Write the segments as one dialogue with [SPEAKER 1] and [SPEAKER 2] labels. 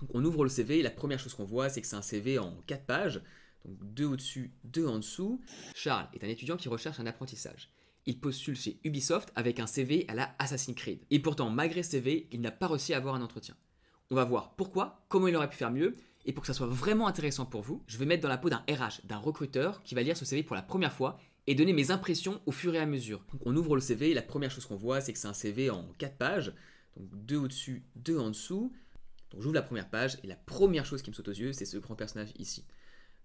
[SPEAKER 1] Donc on ouvre le CV et la première chose qu'on voit, c'est que c'est un CV en 4 pages, donc 2 au-dessus, 2 en dessous. Charles est un étudiant qui recherche un apprentissage. Il postule chez Ubisoft avec un CV à la Assassin's Creed. Et pourtant, malgré ce CV, il n'a pas réussi à avoir un entretien. On va voir pourquoi, comment il aurait pu faire mieux, et pour que ça soit vraiment intéressant pour vous, je vais mettre dans la peau d'un RH, d'un recruteur qui va lire ce CV pour la première fois et donner mes impressions au fur et à mesure. Donc on ouvre le CV et la première chose qu'on voit, c'est que c'est un CV en 4 pages, donc 2 au-dessus, 2 en dessous. Donc j'ouvre la première page et la première chose qui me saute aux yeux, c'est ce grand personnage ici.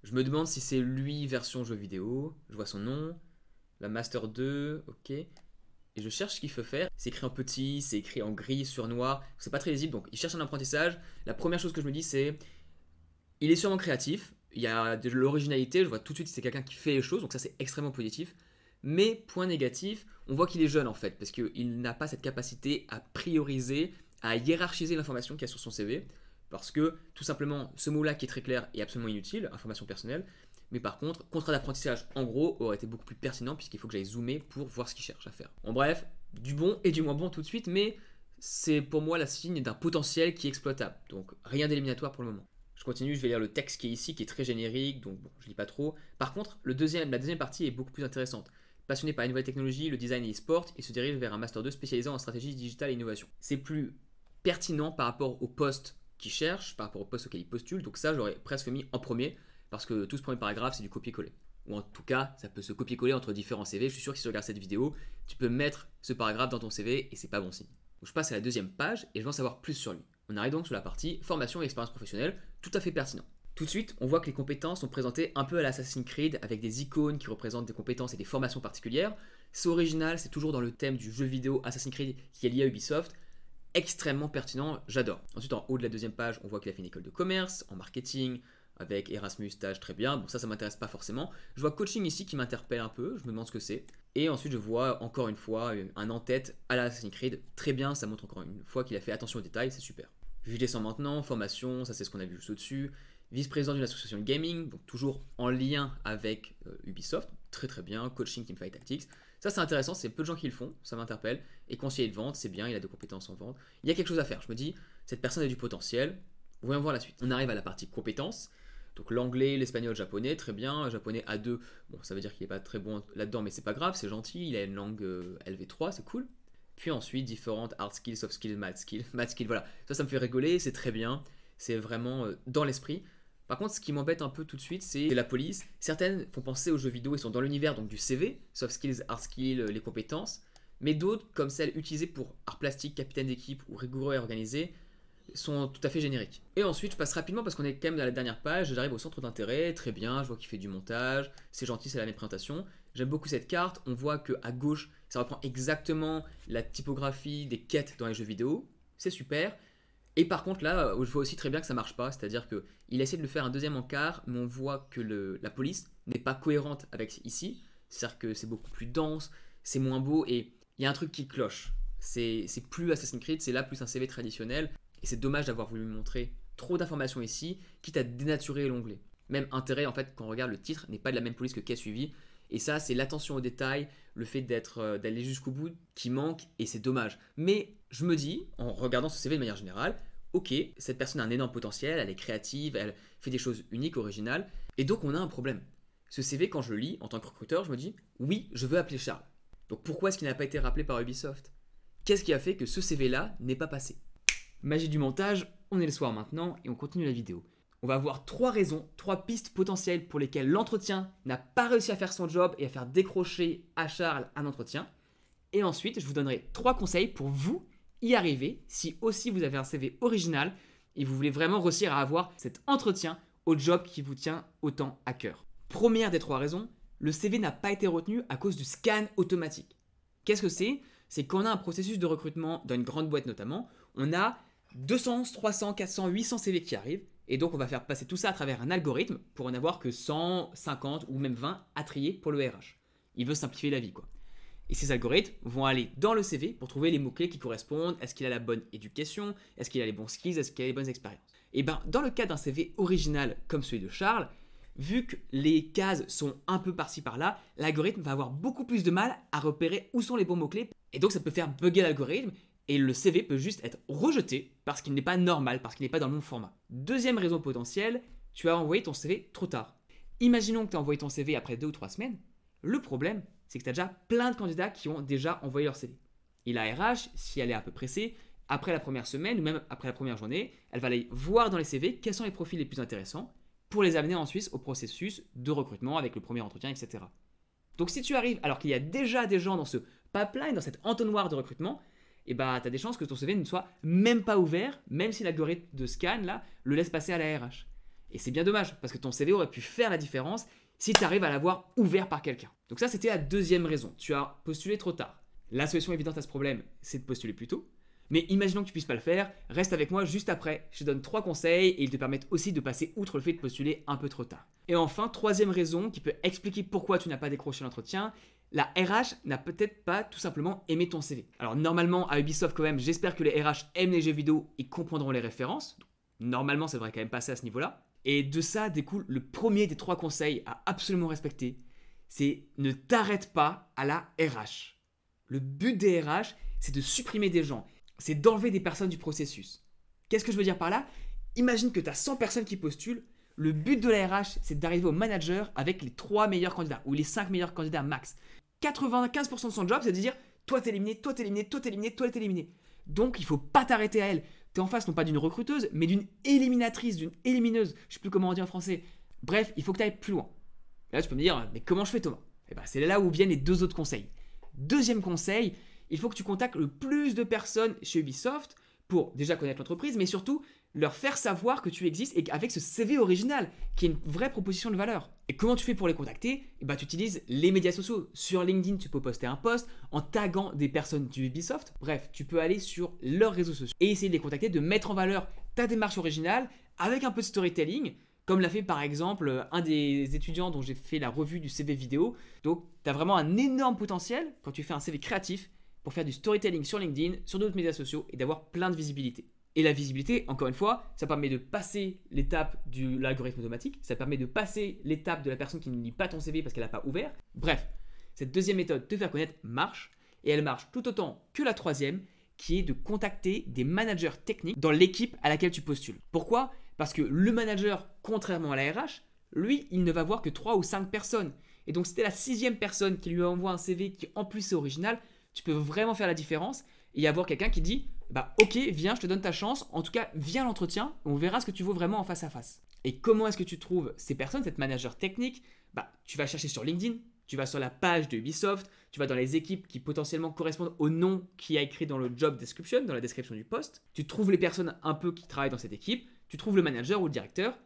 [SPEAKER 1] Je me demande si c'est lui version jeu vidéo, je vois son nom, la Master 2, ok. Et je cherche ce qu'il faut faire. C'est écrit en petit, c'est écrit en gris sur noir, c'est pas très lisible, donc il cherche un apprentissage. La première chose que je me dis, c'est il est sûrement créatif, il y a de l'originalité, je vois tout de suite que c'est quelqu'un qui fait les choses, donc ça c'est extrêmement positif. Mais point négatif, on voit qu'il est jeune en fait, parce qu'il n'a pas cette capacité à prioriser, à hiérarchiser l'information qu'il y a sur son CV, parce que tout simplement ce mot-là qui est très clair est absolument inutile, information personnelle. Mais par contre, contrat d'apprentissage en gros aurait été beaucoup plus pertinent puisqu'il faut que j'aille zoomer pour voir ce qu'il cherche à faire. En bref, du bon et du moins bon tout de suite, mais c'est pour moi la signe d'un potentiel qui est exploitable. Donc rien d'éliminatoire pour le moment. Je continue, je vais lire le texte qui est ici, qui est très générique, donc bon, je lis pas trop. Par contre, la deuxième partie est beaucoup plus intéressante. Passionné par les nouvelles technologies, le design et l'e-sport, il se dirige vers un Master 2 spécialisé en stratégie digitale et innovation. C'est plus pertinent par rapport au poste qu'il cherche, par rapport au poste auquel il postule, donc ça j'aurais presque mis en premier, parce que tout ce premier paragraphe c'est du copier-coller. Ou en tout cas, ça peut se copier-coller entre différents CV. Je suis sûr que si tu regardes cette vidéo, tu peux mettre ce paragraphe dans ton CV et c'est pas bon signe. Donc je passe à la deuxième page et je veux en savoir plus sur lui. On arrive donc sur la partie formation et expérience professionnelle, tout à fait pertinent. Tout de suite, on voit que les compétences sont présentées un peu à l'Assassin's Creed avec des icônes qui représentent des compétences et des formations particulières. C'est original, c'est toujours dans le thème du jeu vidéo Assassin's Creed qui est lié à Ubisoft. Extrêmement pertinent, j'adore. Ensuite, en haut de la deuxième page, on voit qu'il a fait une école de commerce, en marketing, avec Erasmus stage, très bien. Bon, ça m'intéresse pas forcément. Je vois coaching ici qui m'interpelle un peu, je me demande ce que c'est. Et ensuite, je vois encore une fois un en-tête à la Assassin's Creed. Très bien, ça montre encore une fois qu'il a fait attention aux détails, c'est super. Je descends maintenant, formation, ça c'est ce qu'on a vu juste au-dessus. Vice-président d'une association de gaming, donc toujours en lien avec Ubisoft, très très bien. Coaching, teamfight tactics, ça c'est intéressant, c'est peu de gens qui le font, ça m'interpelle. Et conseiller de vente, c'est bien, il a des compétences en vente. Il y a quelque chose à faire, je me dis, cette personne a du potentiel. Voyons voir la suite. On arrive à la partie compétences. Donc l'anglais, l'espagnol, japonais, très bien. Japonais A2, bon ça veut dire qu'il n'est pas très bon là-dedans, mais c'est pas grave, c'est gentil. Il a une langue LV3, c'est cool. Puis ensuite, différentes hard skills, soft skills, math skills, voilà. Ça me fait rigoler, c'est très bien. C'est vraiment dans l'esprit. Par contre, ce qui m'embête un peu tout de suite, c'est la police. Certaines font penser aux jeux vidéo et sont dans l'univers donc du CV, soft skills, hard skills, les compétences. Mais d'autres, comme celles utilisées pour art plastique, capitaine d'équipe ou rigoureux et organisé, sont tout à fait génériques. Et ensuite, je passe rapidement parce qu'on est quand même dans la dernière page. J'arrive au centre d'intérêt, très bien, je vois qu'il fait du montage, c'est gentil, c'est la même présentation. J'aime beaucoup cette carte, on voit qu'à gauche, ça reprend exactement la typographie des quêtes dans les jeux vidéo, c'est super. Et par contre là, je vois aussi très bien que ça marche pas, c'est-à-dire qu'il essaie de le faire un deuxième encart, mais on voit que la police n'est pas cohérente avec ici, c'est-à-dire que c'est beaucoup plus dense, c'est moins beau et il y a un truc qui cloche. C'est plus Assassin's Creed, c'est là plus un CV traditionnel. Et c'est dommage d'avoir voulu montrer trop d'informations ici, quitte à dénaturer l'onglet. Même intérêt, en fait, quand on regarde le titre, n'est pas de la même police que qui a suivi. Et ça, c'est l'attention aux détails, le fait d'aller jusqu'au bout qui manque, et c'est dommage. Mais je me dis, en regardant ce CV de manière générale, ok, cette personne a un énorme potentiel, elle est créative, elle fait des choses uniques, originales, et donc on a un problème. Ce CV, quand je le lis, en tant que recruteur, je me dis, oui, je veux appeler Charles. Donc pourquoi est-ce qu'il n'a pas été rappelé par Ubisoft? Qu'est-ce qui a fait que ce CV-là n'est pas passé? Magie du montage, on est le soir maintenant et on continue la vidéo. On va avoir 3 raisons, 3 pistes potentielles pour lesquelles l'entretien n'a pas réussi à faire son job et à faire décrocher à Charles un entretien. Et ensuite, je vous donnerai 3 conseils pour vous y arriver si aussi vous avez un CV original et vous voulez vraiment réussir à avoir cet entretien au job qui vous tient autant à cœur. Première des 3 raisons, le CV n'a pas été retenu à cause du scan automatique. Qu'est-ce que c'est? C'est qu'on a un processus de recrutement dans une grande boîte notamment, on a 200, 300, 400, 800 CV qui arrivent et donc on va faire passer tout ça à travers un algorithme pour en avoir que 100, 50 ou même 20 à trier pour le RH. Il veut simplifier la vie quoi. Et ces algorithmes vont aller dans le CV pour trouver les mots-clés qui correspondent. Est-ce qu'il a la bonne éducation? Est-ce qu'il a les bons skills? Est-ce qu'il a les bonnes expériences? Et bien dans le cas d'un CV original comme celui de Charles, vu que les cases sont un peu par-ci par-là, l'algorithme va avoir beaucoup plus de mal à repérer où sont les bons mots-clés. Et donc ça peut faire bugger l'algorithme et le CV peut juste être rejeté parce qu'il n'est pas normal, parce qu'il n'est pas dans le bon format. Deuxième raison potentielle, tu as envoyé ton CV trop tard. Imaginons que tu as envoyé ton CV après 2 ou 3 semaines. Le problème, c'est que tu as déjà plein de candidats qui ont déjà envoyé leur CV. Et la RH, si elle est un peu pressée, après la première semaine ou même après la première journée, elle va aller voir dans les CV quels sont les profils les plus intéressants pour les amener ensuite au processus de recrutement avec le premier entretien, etc. Donc si tu arrives alors qu'il y a déjà des gens dans ce pipeline, dans cet entonnoir de recrutement, tu as des chances que ton CV ne soit même pas ouvert, même si l'algorithme de scan là, le laisse passer à la RH. Et c'est bien dommage, parce que ton CV aurait pu faire la différence si tu arrives à l'avoir ouvert par quelqu'un. Donc ça, c'était la deuxième raison. Tu as postulé trop tard. La solution évidente à ce problème, c'est de postuler plus tôt. Mais imaginons que tu ne puisses pas le faire, reste avec moi juste après. Je te donne 3 conseils et ils te permettent aussi de passer outre le fait de postuler un peu trop tard. Et enfin, troisième raison qui peut expliquer pourquoi tu n'as pas décroché l'entretien, la RH n'a peut-être pas tout simplement aimé ton CV. Alors normalement, à Ubisoft quand même, j'espère que les RH aiment les jeux vidéo et comprendront les références. Donc, normalement, ça devrait quand même passer à ce niveau-là. Et de ça découle le premier des 3 conseils à absolument respecter, c'est ne t'arrête pas à la RH. Le but des RH, c'est de supprimer des gens, c'est d'enlever des personnes du processus. Qu'est-ce que je veux dire par là? Imagine que tu as 100 personnes qui postulent, le but de la RH, c'est d'arriver au manager avec les 3 meilleurs candidats, ou les 5 meilleurs candidats max. 95% de son job, c'est de dire, toi t'es éliminé, toi t'es éliminé, toi t'es éliminé, toi t'es éliminé. Donc il ne faut pas t'arrêter à elle. Tu es en face non pas d'une recruteuse, mais d'une éliminatrice, d'une élimineuse. Je ne sais plus comment on dit en français. Bref, il faut que tu ailles plus loin. Et là, tu peux me dire, mais comment je fais, Thomas? C'est là où viennent les 2 autres conseils. Deuxième conseil, il faut que tu contactes le plus de personnes chez Ubisoft pour déjà connaître l'entreprise, mais surtout leur faire savoir que tu existes et avec ce CV original, qui est une vraie proposition de valeur. Et comment tu fais pour les contacter? Tu utilises les médias sociaux. Sur LinkedIn, tu peux poster un post en taguant des personnes du Ubisoft. Bref, tu peux aller sur leurs réseaux sociaux et essayer de les contacter, de mettre en valeur ta démarche originale avec un peu de storytelling, comme l'a fait par exemple un des étudiants dont j'ai fait la revue du CV vidéo. Donc, tu as vraiment un énorme potentiel quand tu fais un CV créatif pour faire du storytelling sur LinkedIn, sur d'autres médias sociaux et d'avoir plein de visibilité. Et la visibilité, encore une fois, ça permet de passer l'étape de l'algorithme automatique, ça permet de passer l'étape de la personne qui ne lit pas ton CV parce qu'elle n'a pas ouvert. Bref, cette deuxième méthode, te faire connaître, marche, et elle marche tout autant que la troisième, qui est de contacter des managers techniques dans l'équipe à laquelle tu postules. Pourquoi? Parce que le manager, contrairement à la RH, lui, il ne va voir que 3 ou 5 personnes. Et donc, si tu es la 6e personne qui lui envoie un CV qui en plus est original, tu peux vraiment faire la différence et avoir quelqu'un qui dit ok, viens, je te donne ta chance, en tout cas, viens à l'entretien, on verra ce que tu vaux vraiment en face à face. Et comment est-ce que tu trouves ces personnes, cette manager technique? Tu vas chercher sur LinkedIn, tu vas sur la page de Ubisoft, tu vas dans les équipes qui potentiellement correspondent au nom qui a écrit dans le job description, dans la description du poste. Tu trouves les personnes un peu qui travaillent dans cette équipe, tu trouves le manager ou le directeur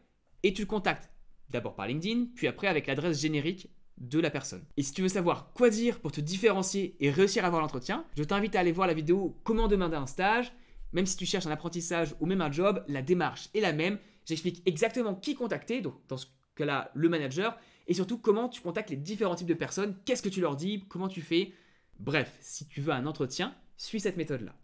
[SPEAKER 1] et tu le contactes. D'abord par LinkedIn, puis après avec l'adresse générique de la personne. Et si tu veux savoir quoi dire pour te différencier et réussir à avoir l'entretien, je t'invite à aller voir la vidéo Comment demander un stage. Même si tu cherches un apprentissage ou même un job, la démarche est la même. J'explique exactement qui contacter, donc dans ce cas-là, le manager, et surtout comment tu contactes les différents types de personnes, qu'est-ce que tu leur dis, comment tu fais. Bref, si tu veux un entretien, suis cette méthode-là.